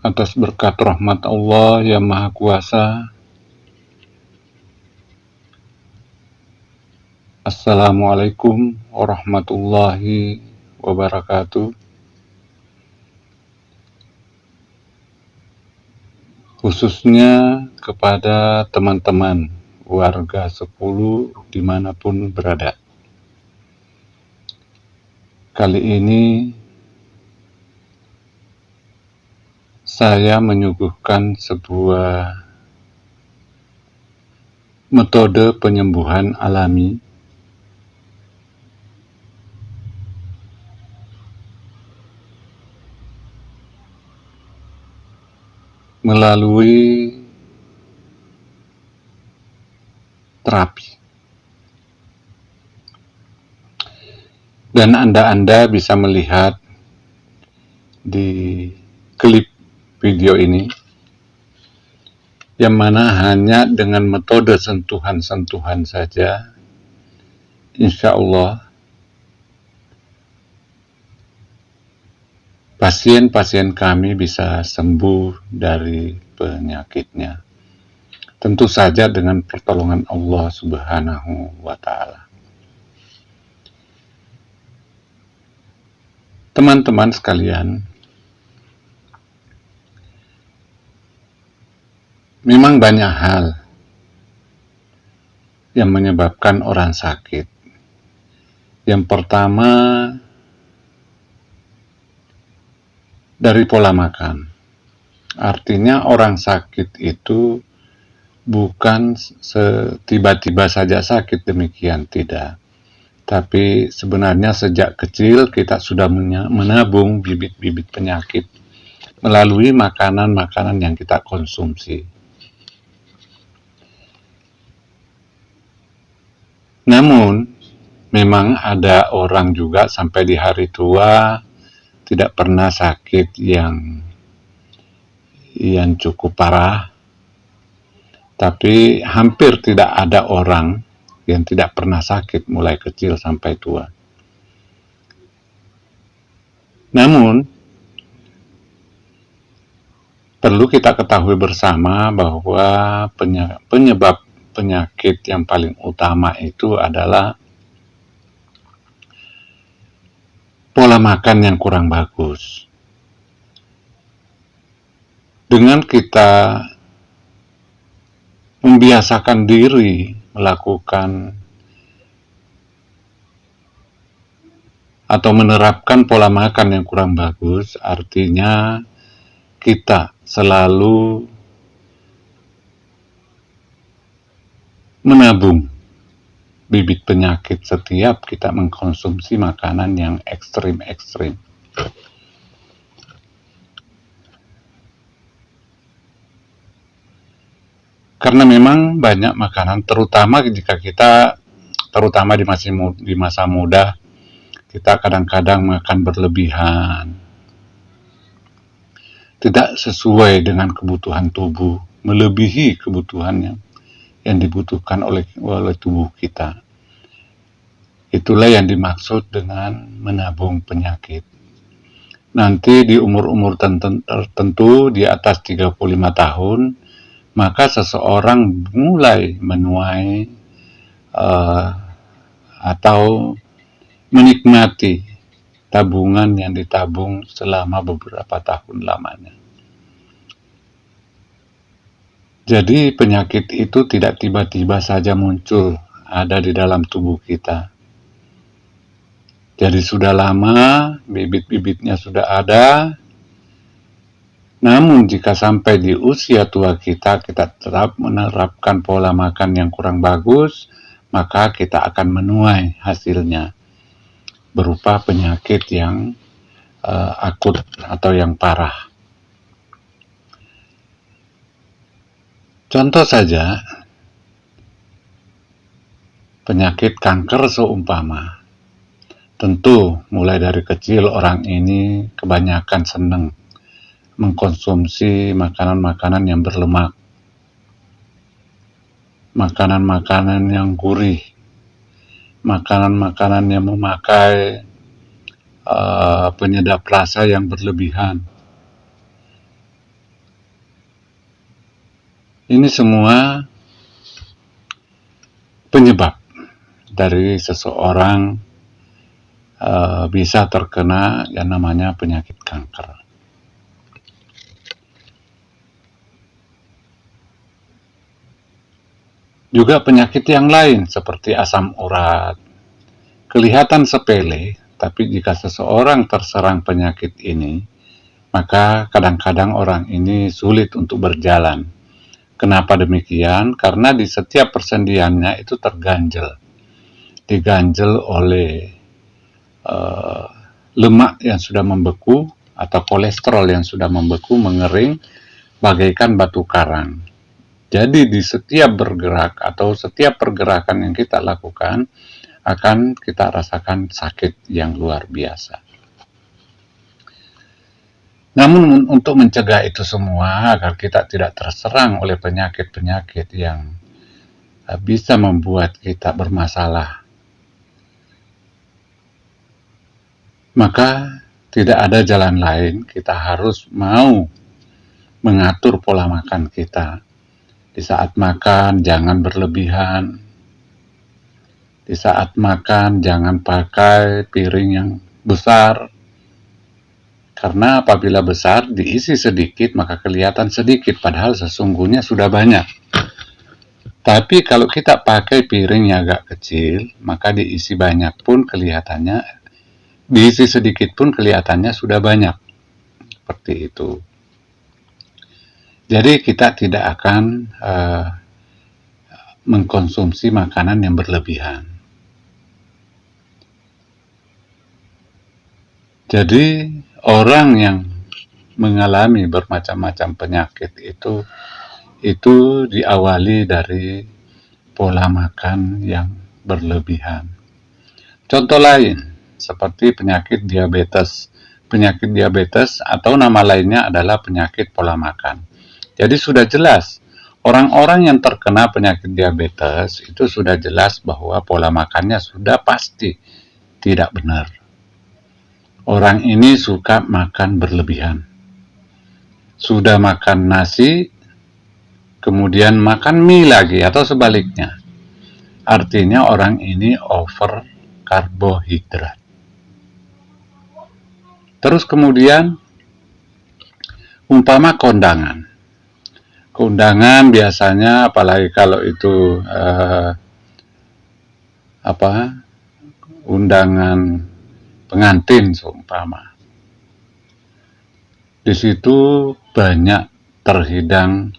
atas berkat rahmat Allah yang Maha Kuasa. Assalamualaikum warahmatullahi wabarakatuh. Khususnya kepada teman-teman warga 10 dimanapun berada. Kali ini saya menyuguhkan sebuah metode penyembuhan alami melalui terapi. Dan Anda bisa melihat di klip video ini, yang mana hanya dengan metode sentuhan-sentuhan saja, insya Allah pasien-pasien kami bisa sembuh dari penyakitnya. Tentu saja dengan pertolongan Allah Subhanahu wa Ta'ala. Teman-teman sekalian, memang banyak hal yang menyebabkan orang sakit. Yang pertama, dari pola makan. Artinya orang sakit itu bukan tiba-tiba saja sakit, demikian, tidak. Tapi sebenarnya sejak kecil kita sudah menabung bibit-bibit penyakit melalui makanan-makanan yang kita konsumsi. Namun, memang ada orang juga sampai di hari tua tidak pernah sakit yang cukup parah, tapi hampir tidak ada orang yang tidak pernah sakit mulai kecil sampai tua. Namun, perlu kita ketahui bersama bahwa penyebab penyakit yang paling utama itu adalah pola makan yang kurang bagus. Dengan kita membiasakan diri melakukan atau menerapkan pola makan yang kurang bagus, artinya kita selalu menabung bibit penyakit setiap kita mengkonsumsi makanan yang ekstrim-ekstrim. Karena memang banyak makanan, terutama jika kita, terutama di masa muda, kita kadang-kadang makan berlebihan, tidak sesuai dengan kebutuhan tubuh, melebihi kebutuhan yang dibutuhkan oleh tubuh kita. Itulah yang dimaksud dengan menabung penyakit. Nanti di umur-umur tertentu, di atas 35 tahun, maka seseorang mulai menuai atau menikmati tabungan yang ditabung selama beberapa tahun lamanya. Jadi penyakit itu tidak tiba-tiba saja muncul ada di dalam tubuh kita. Jadi sudah lama, bibit-bibitnya sudah ada. Namun jika sampai di usia tua kita tetap menerapkan pola makan yang kurang bagus, maka kita akan menuai hasilnya berupa penyakit yang akut atau yang parah. Contoh saja, penyakit kanker seumpama. Tentu mulai dari kecil orang ini kebanyakan senang mengkonsumsi makanan-makanan yang berlemak, makanan-makanan yang gurih, makanan-makanan yang memakai penyedap rasa yang berlebihan. Ini semua penyebab dari seseorang bisa terkena yang namanya penyakit kanker. Juga penyakit yang lain seperti asam urat. Kelihatan sepele, tapi jika seseorang terserang penyakit ini, maka kadang-kadang orang ini sulit untuk berjalan. Kenapa demikian? Karena di setiap persendiannya itu diganjel oleh lemak yang sudah membeku atau kolesterol yang sudah membeku, mengering bagaikan batu karang. Jadi di setiap bergerak atau setiap pergerakan yang kita lakukan akan kita rasakan sakit yang luar biasa. Namun untuk mencegah itu semua agar kita tidak terserang oleh penyakit-penyakit yang bisa membuat kita bermasalah, maka tidak ada jalan lain, kita harus mau mengatur pola makan kita. Di saat makan jangan berlebihan. Di saat makan jangan pakai piring yang besar. Karena apabila besar diisi sedikit maka kelihatan sedikit padahal sesungguhnya sudah banyak. Tapi kalau kita pakai piring yang agak kecil, maka diisi banyak pun kelihatannya, diisi sedikit pun kelihatannya sudah banyak. Seperti itu. Jadi kita tidak akan mengkonsumsi makanan yang berlebihan. Jadi orang yang mengalami bermacam-macam penyakit itu diawali dari pola makan yang berlebihan. Contoh lain seperti penyakit diabetes. Penyakit diabetes atau nama lainnya adalah penyakit pola makan. Jadi sudah jelas, orang-orang yang terkena penyakit diabetes itu sudah jelas bahwa pola makannya sudah pasti tidak benar. Orang ini suka makan berlebihan. Sudah makan nasi, kemudian makan mie lagi atau sebaliknya. Artinya orang ini over karbohidrat. Terus kemudian umpama kondangan. Kondangan biasanya apalagi kalau itu undangan pengantin seumpama. Di situ banyak terhidang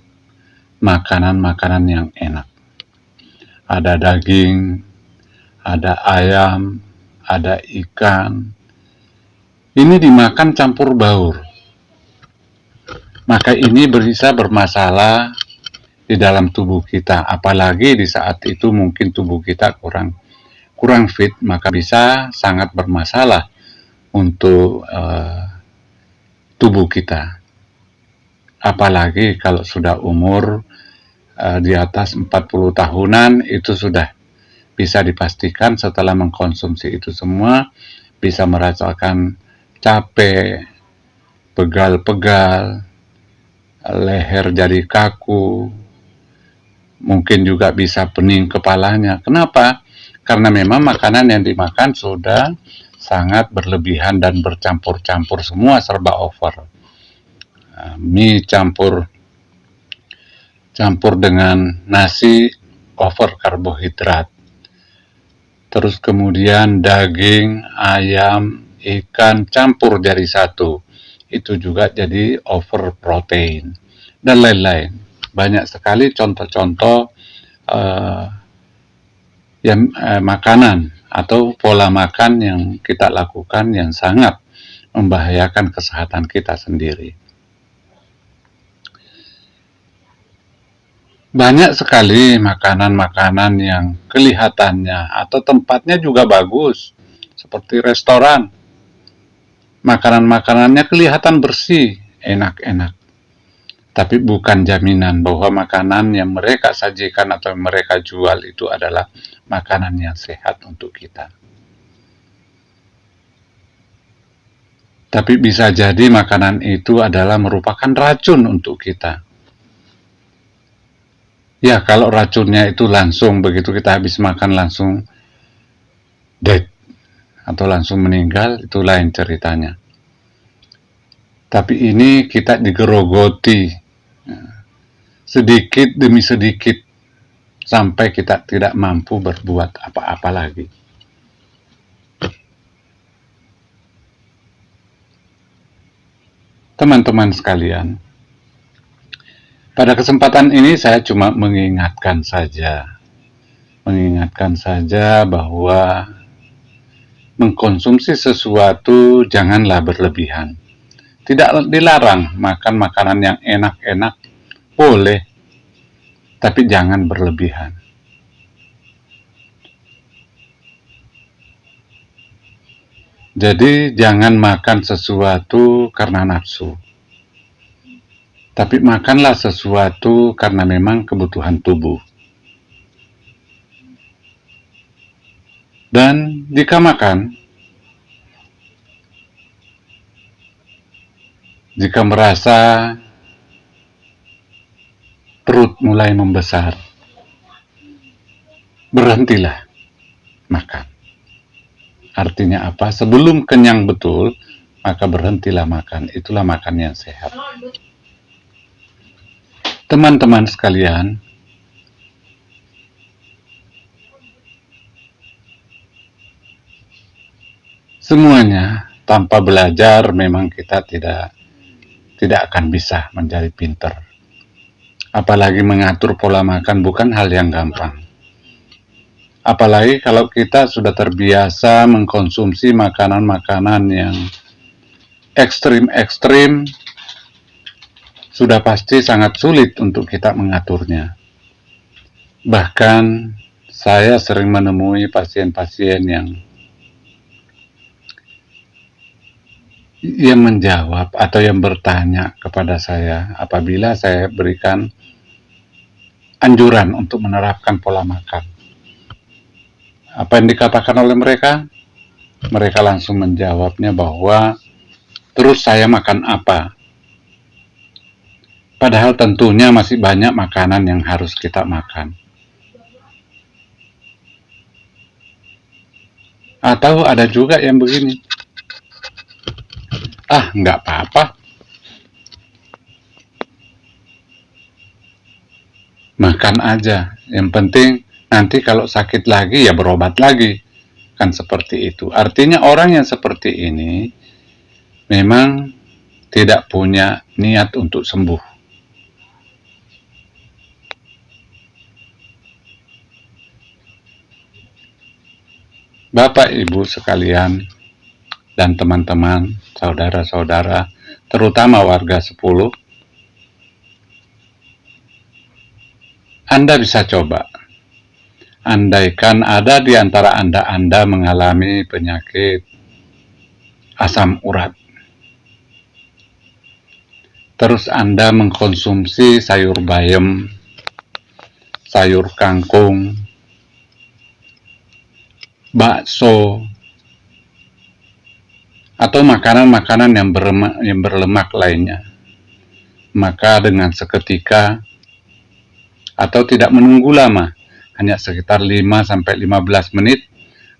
makanan-makanan yang enak. Ada daging, ada ayam, ada ikan. Ini dimakan campur baur. Maka ini bisa bermasalah di dalam tubuh kita. Apalagi di saat itu mungkin tubuh kita kurang fit, maka bisa sangat bermasalah untuk tubuh kita. Apalagi kalau sudah umur di atas 40 tahunan, itu sudah bisa dipastikan setelah mengkonsumsi itu semua bisa merasakan capek, pegal-pegal, leher jadi kaku, mungkin juga bisa pening kepalanya. Kenapa? Karena memang makanan yang dimakan sudah sangat berlebihan dan bercampur-campur, semua serba over. Mie campur dengan nasi, over karbohidrat. Terus kemudian daging, ayam, ikan campur jadi satu. Itu juga jadi over protein dan lain-lain. Banyak sekali contoh-contoh makanan atau pola makan yang kita lakukan yang sangat membahayakan kesehatan kita sendiri. Banyak sekali makanan-makanan yang kelihatannya atau tempatnya juga bagus, seperti restoran. Makanan-makanannya kelihatan bersih, enak-enak. Tapi bukan jaminan bahwa makanan yang mereka sajikan atau mereka jual itu adalah makanan yang sehat untuk kita. Tapi bisa jadi makanan itu adalah merupakan racun untuk kita. Ya, kalau racunnya itu langsung begitu kita habis makan langsung dead atau langsung meninggal, itu lain ceritanya. Tapi ini kita digerogoti sedikit demi sedikit sampai kita tidak mampu berbuat apa-apa lagi. Teman-teman sekalian, pada kesempatan ini saya cuma mengingatkan saja bahwa mengkonsumsi sesuatu janganlah berlebihan. Tidak dilarang makan makanan yang enak-enak, boleh, tapi jangan berlebihan. Jadi jangan makan sesuatu karena nafsu, tapi makanlah sesuatu karena memang kebutuhan tubuh. Dan jika makan, jika merasa perut mulai membesar, berhentilah makan. Artinya apa? Sebelum kenyang betul, maka berhentilah makan. Itulah makan yang sehat. Teman-teman sekalian, semuanya tanpa belajar memang kita tidak akan bisa menjadi pintar. Apalagi mengatur pola makan bukan hal yang gampang. Apalagi kalau kita sudah terbiasa mengkonsumsi makanan-makanan yang ekstrim-ekstrim, sudah pasti sangat sulit untuk kita mengaturnya. Bahkan saya sering menemui pasien-pasien yang menjawab atau yang bertanya kepada saya apabila saya berikan anjuran untuk menerapkan pola makan. Apa yang dikatakan oleh mereka? Mereka langsung menjawabnya bahwa terus saya makan apa? Padahal tentunya masih banyak makanan yang harus kita makan. Atau ada juga yang begini, nggak apa-apa, makan aja. Yang penting nanti kalau sakit lagi ya berobat lagi. Kan seperti itu. Artinya orang yang seperti ini memang tidak punya niat untuk sembuh. Bapak, Ibu sekalian, dan teman-teman, saudara-saudara, terutama warga 10, Anda bisa coba. Andaikan ada di antara Anda mengalami penyakit asam urat, terus Anda mengkonsumsi sayur bayam, sayur kangkung, bakso, atau makanan-makanan yang berlemak lainnya, maka dengan seketika atau tidak menunggu lama, hanya sekitar 5-15 menit,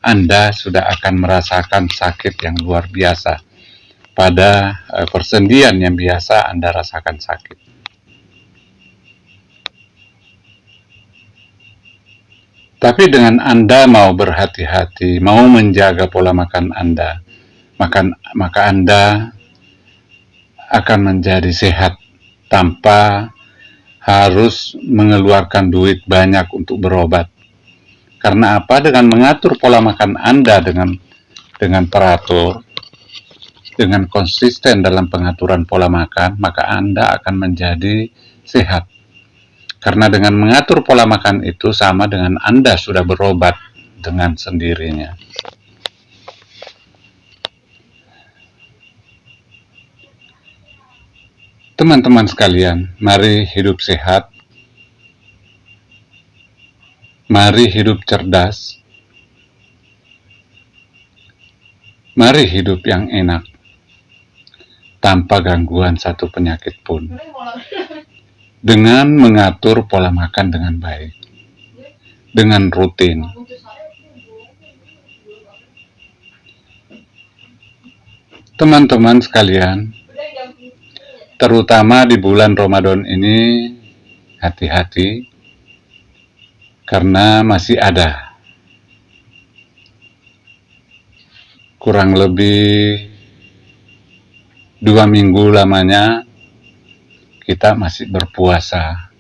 Anda sudah akan merasakan sakit yang luar biasa pada persendian yang biasa Anda rasakan sakit. Tapi dengan Anda mau berhati-hati, mau menjaga pola makan Anda, maka Anda akan menjadi sehat tanpa harus mengeluarkan duit banyak untuk berobat. Karena apa? Dengan mengatur pola makan Anda dengan teratur, dengan konsisten dalam pengaturan pola makan, maka Anda akan menjadi sehat. Karena dengan mengatur pola makan itu sama dengan Anda sudah berobat dengan sendirinya. Teman-teman sekalian, mari hidup sehat, mari hidup cerdas, mari hidup yang enak, tanpa gangguan satu penyakit pun. dengan mengatur pola makan dengan baik, dengan rutin. Teman-teman sekalian, terutama di bulan Ramadan ini, hati-hati karena masih ada kurang lebih 2 minggu lamanya kita masih berpuasa.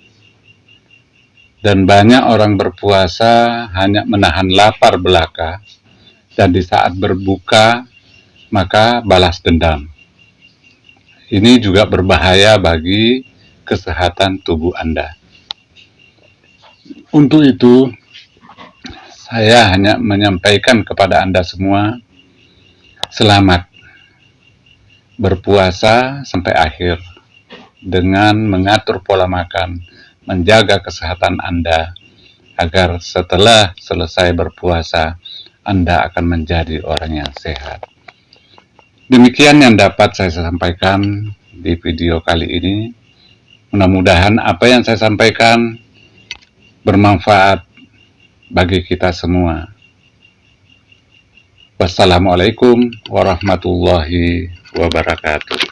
Dan banyak orang berpuasa hanya menahan lapar belaka, dan di saat berbuka maka balas dendam. Ini juga berbahaya bagi kesehatan tubuh Anda. Untuk itu, saya hanya menyampaikan kepada Anda semua, selamat berpuasa sampai akhir dengan mengatur pola makan, menjaga kesehatan Anda, agar setelah selesai berpuasa, Anda akan menjadi orang yang sehat. Demikian yang dapat saya sampaikan di video kali ini. Mudah-mudahan apa yang saya sampaikan bermanfaat bagi kita semua. Wassalamualaikum warahmatullahi wabarakatuh.